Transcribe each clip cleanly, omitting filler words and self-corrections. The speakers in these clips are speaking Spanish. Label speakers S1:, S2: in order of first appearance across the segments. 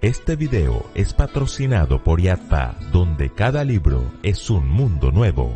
S1: Este video es patrocinado por Yadpa, donde cada libro es un mundo nuevo.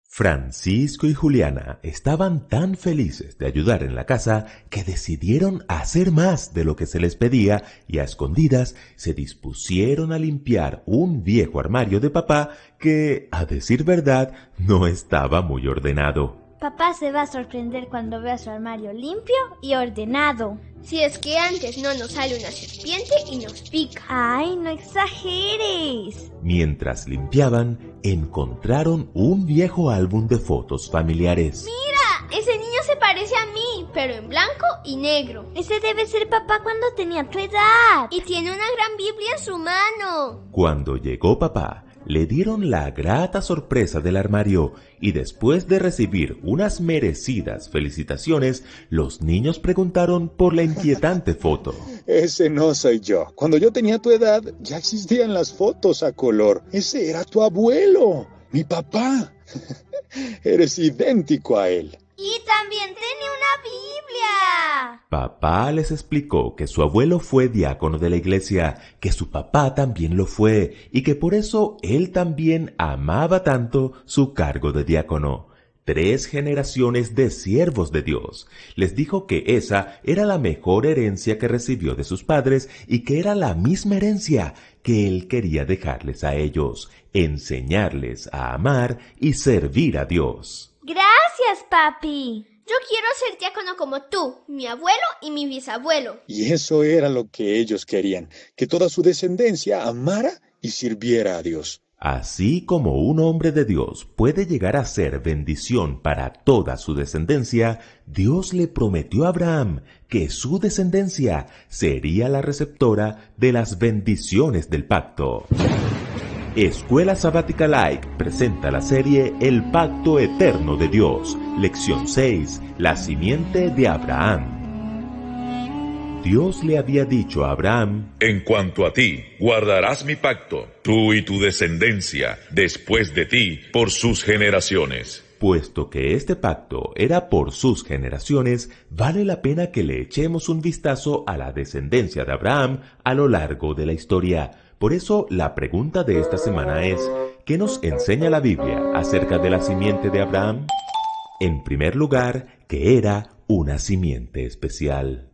S1: Francisco y Juliana estaban tan felices de ayudar en la casa que decidieron hacer más de lo que se les pedía y a escondidas se dispusieron a limpiar un viejo armario de papá que, a decir verdad, no estaba muy ordenado.
S2: Papá se va a sorprender cuando vea su armario limpio y ordenado.
S3: Si es que antes no nos sale una serpiente y nos pica.
S2: ¡Ay, no exageres!
S1: Mientras limpiaban, encontraron un viejo álbum de fotos familiares.
S3: ¡Mira! Ese niño se parece a mí, pero en blanco y negro.
S2: Ese debe ser papá cuando tenía tu edad.
S3: Y tiene una gran Biblia en su mano.
S1: Cuando llegó papá, le dieron la grata sorpresa del armario y después de recibir unas merecidas felicitaciones, los niños preguntaron por la inquietante foto.
S4: Ese no soy yo. Cuando yo tenía tu edad, ya existían las fotos a color. Ese era tu abuelo, mi papá. Eres idéntico a él.
S3: Y también tenía una Biblia.
S1: Papá les explicó que su abuelo fue diácono de la iglesia, que su papá también lo fue y que por eso él también amaba tanto su cargo de diácono. 3 generaciones de siervos de Dios. Les dijo que esa era la mejor herencia que recibió de sus padres y que era la misma herencia que él quería dejarles a ellos, enseñarles a amar y servir a Dios.
S2: ¡Gracias, papi!
S3: Yo quiero ser diácono como tú, mi abuelo y mi bisabuelo.
S4: Y eso era lo que ellos querían, que toda su descendencia amara y sirviera a Dios.
S1: Así como un hombre de Dios puede llegar a ser bendición para toda su descendencia, Dios le prometió a Abraham que su descendencia sería la receptora de las bendiciones del pacto. Escuela Sabática Like presenta la serie El Pacto Eterno de Dios, Lección 6, La Simiente de Abraham. Dios le había dicho a Abraham:
S5: En cuanto a ti, guardarás mi pacto, tú y tu descendencia, después de ti, por sus generaciones.
S1: Puesto que este pacto era por sus generaciones, vale la pena que le echemos un vistazo a la descendencia de Abraham a lo largo de la historia. Por eso, la pregunta de esta semana es, ¿qué nos enseña la Biblia acerca de la simiente de Abraham? En primer lugar, que era una simiente especial.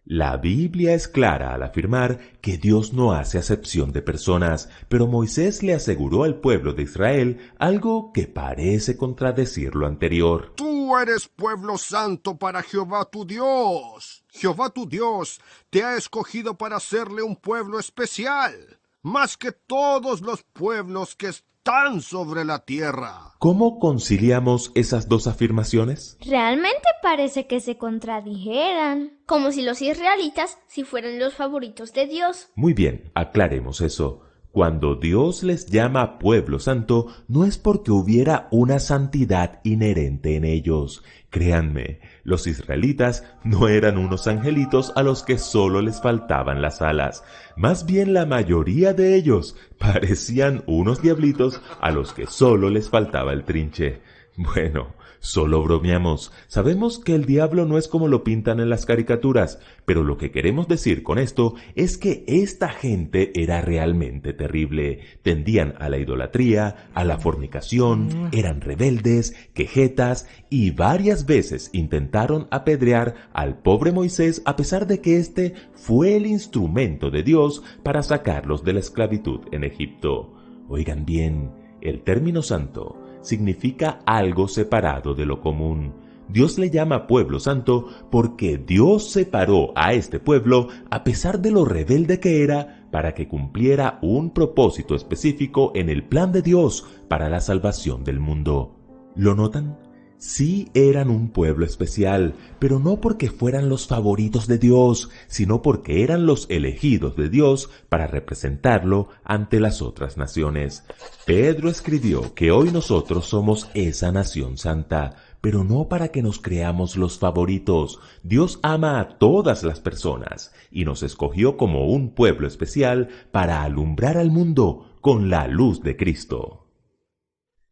S1: La Biblia es clara al afirmar que Dios no hace acepción de personas, pero Moisés le aseguró al pueblo de Israel algo que parece contradecir lo anterior.
S6: Tú eres pueblo santo para Jehová tu Dios. Jehová tu Dios te ha escogido para hacerle un pueblo especial, más que todos los pueblos que están sobre la tierra.
S1: ¿Cómo conciliamos esas dos afirmaciones?
S2: Realmente parece que se contradijeran.
S3: Como si los israelitas sí fueran los favoritos de Dios.
S1: Muy bien, aclaremos eso. Cuando Dios les llama pueblo santo, no es porque hubiera una santidad inherente en ellos. Créanme, los israelitas no eran unos angelitos a los que solo les faltaban las alas. Más bien la mayoría de ellos parecían unos diablitos a los que solo les faltaba el trinche. Bueno, solo bromeamos. Sabemos que el diablo no es como lo pintan en las caricaturas, pero lo que queremos decir con esto es que esta gente era realmente terrible. Tendían a la idolatría, a la fornicación, eran rebeldes, quejetas y varias veces intentaron apedrear al pobre Moisés a pesar de que éste fue el instrumento de Dios para sacarlos de la esclavitud en Egipto. Oigan bien, el término santo significa algo separado de lo común. Dios le llama pueblo santo porque Dios separó a este pueblo a pesar de lo rebelde que era para que cumpliera un propósito específico en el plan de Dios para la salvación del mundo. ¿Lo notan? Sí eran un pueblo especial, pero no porque fueran los favoritos de Dios, sino porque eran los elegidos de Dios para representarlo ante las otras naciones. Pedro escribió que hoy nosotros somos esa nación santa, pero no para que nos creamos los favoritos. Dios ama a todas las personas y nos escogió como un pueblo especial para alumbrar al mundo con la luz de Cristo.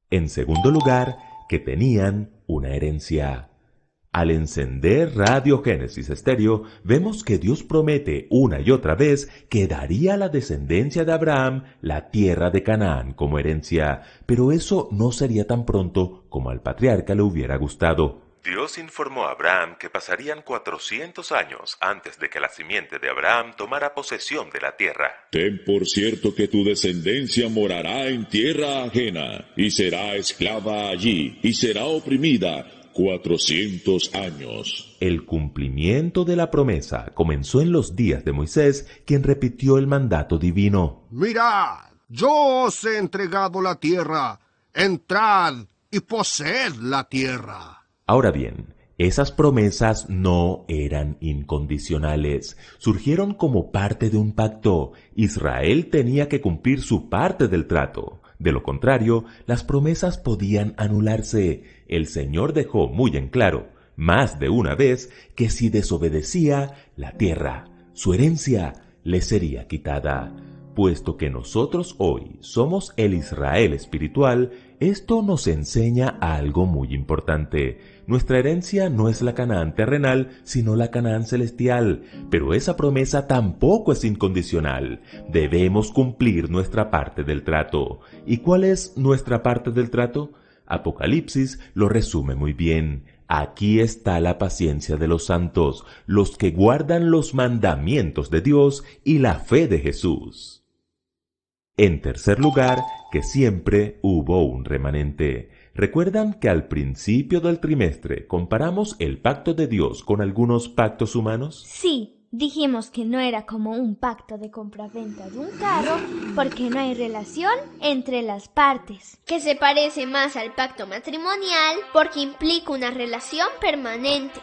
S1: En segundo lugar, que tenían una herencia. Al encender Radio Génesis Estéreo, vemos que Dios promete una y otra vez que daría a la descendencia de Abraham la tierra de Canaán como herencia, pero eso no sería tan pronto como al patriarca le hubiera gustado. Dios informó a Abraham que pasarían 400 años antes de que la simiente de Abraham tomara posesión de la tierra.
S5: Ten por cierto que tu descendencia morará en tierra ajena, y será esclava allí, y será oprimida 400 años.
S1: El cumplimiento de la promesa comenzó en los días de Moisés, quien repitió el mandato divino.
S6: Mirad, yo os he entregado la tierra, entrad y poseed la tierra.
S1: Ahora bien, esas promesas no eran incondicionales, surgieron como parte de un pacto. Israel tenía que cumplir su parte del trato. De lo contrario, las promesas podían anularse. El Señor dejó muy en claro, más de una vez, que si desobedecía, la tierra, su herencia, le sería quitada. Puesto que nosotros hoy somos el Israel espiritual, esto nos enseña algo muy importante. Nuestra herencia no es la Canaán terrenal, sino la Canaán celestial, pero esa promesa tampoco es incondicional. Debemos cumplir nuestra parte del trato. ¿Y cuál es nuestra parte del trato? Apocalipsis lo resume muy bien. Aquí está la paciencia de los santos, los que guardan los mandamientos de Dios y la fe de Jesús. En tercer lugar, que siempre hubo un remanente. ¿Recuerdan que al principio del trimestre comparamos el pacto de Dios con algunos pactos humanos?
S2: Sí, dijimos que no era como un pacto de compraventa de un carro porque no hay relación entre las partes.
S3: Que se parece más al pacto matrimonial porque implica una relación permanente.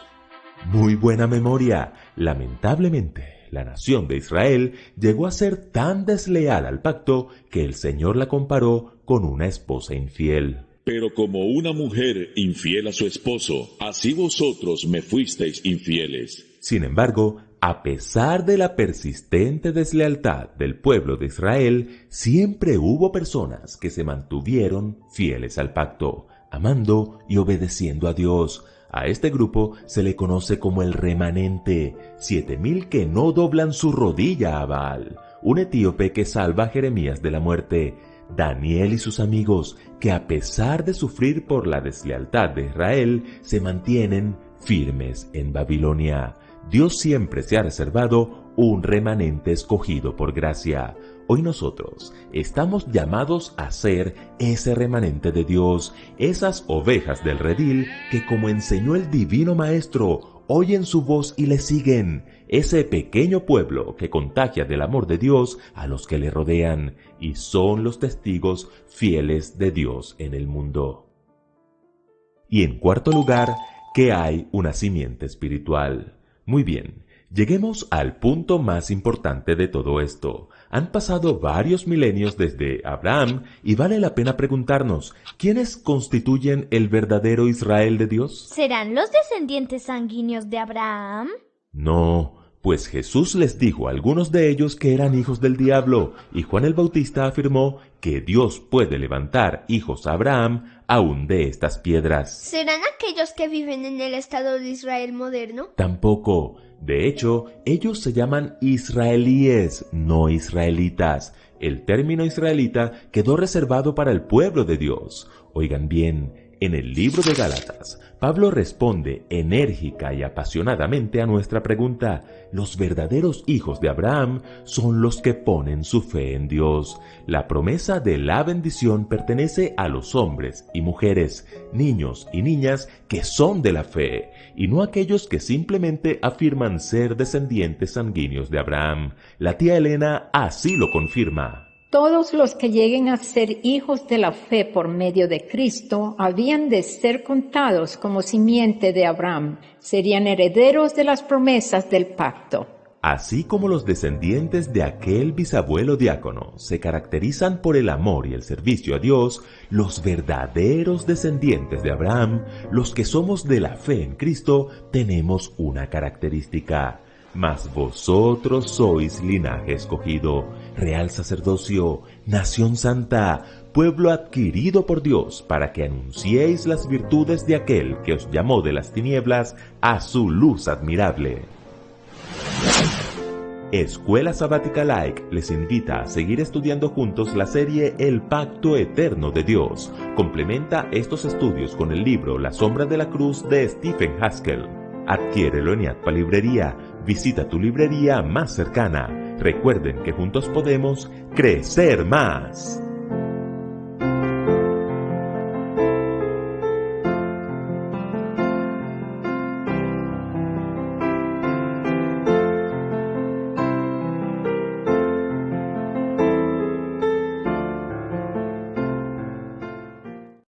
S1: Muy buena memoria. Lamentablemente, la nación de Israel llegó a ser tan desleal al pacto que el Señor la comparó con una esposa infiel.
S5: Pero como una mujer infiel a su esposo, así vosotros me fuisteis infieles.
S1: Sin embargo, a pesar de la persistente deslealtad del pueblo de Israel, siempre hubo personas que se mantuvieron fieles al pacto, amando y obedeciendo a Dios. A este grupo se le conoce como el remanente, 7,000 que no doblan su rodilla a Baal, un etíope que salva a Jeremías de la muerte, Daniel y sus amigos, que a pesar de sufrir por la deslealtad de Israel, se mantienen firmes en Babilonia. Dios siempre se ha reservado un remanente escogido por gracia. Hoy nosotros estamos llamados a ser ese remanente de Dios, esas ovejas del redil que, como enseñó el divino Maestro, oyen su voz y le siguen, ese pequeño pueblo que contagia del amor de Dios a los que le rodean y son los testigos fieles de Dios en el mundo. Y en cuarto lugar, que hay una simiente espiritual. Muy bien, lleguemos al punto más importante de todo esto. Han pasado varios milenios desde Abraham y vale la pena preguntarnos, ¿quiénes constituyen el verdadero Israel de Dios?
S2: ¿Serán los descendientes sanguíneos de Abraham?
S1: No, pues Jesús les dijo a algunos de ellos que eran hijos del diablo, y Juan el Bautista afirmó que Dios puede levantar hijos a Abraham aún de estas piedras.
S3: ¿Serán aquellos que viven en el Estado de Israel moderno?
S1: Tampoco. De hecho, ellos se llaman israelíes, no israelitas. El término israelita quedó reservado para el pueblo de Dios. Oigan bien, en el libro de Gálatas, Pablo responde enérgica y apasionadamente a nuestra pregunta. Los verdaderos hijos de Abraham son los que ponen su fe en Dios. La promesa de la bendición pertenece a los hombres y mujeres, niños y niñas que son de la fe, y no a aquellos que simplemente afirman ser descendientes sanguíneos de Abraham. La tía Elena así lo confirma.
S7: Todos los que lleguen a ser hijos de la fe por medio de Cristo habían de ser contados como simiente de Abraham, serían herederos de las promesas del pacto.
S1: Así como los descendientes de aquel bisabuelo diácono se caracterizan por el amor y el servicio a Dios, los verdaderos descendientes de Abraham, los que somos de la fe en Cristo, tenemos una característica. Mas vosotros sois linaje escogido, real sacerdocio, nación santa, pueblo adquirido por Dios, para que anunciéis las virtudes de aquel que os llamó de las tinieblas a su luz admirable. Escuela Sabática Like les invita a seguir estudiando juntos la serie El Pacto Eterno de Dios. Complementa estos estudios con el libro La Sombra de la Cruz de Stephen Haskell. Adquiérelo en Yatpa Librería. Visita tu librería más cercana. Recuerden que juntos podemos crecer más.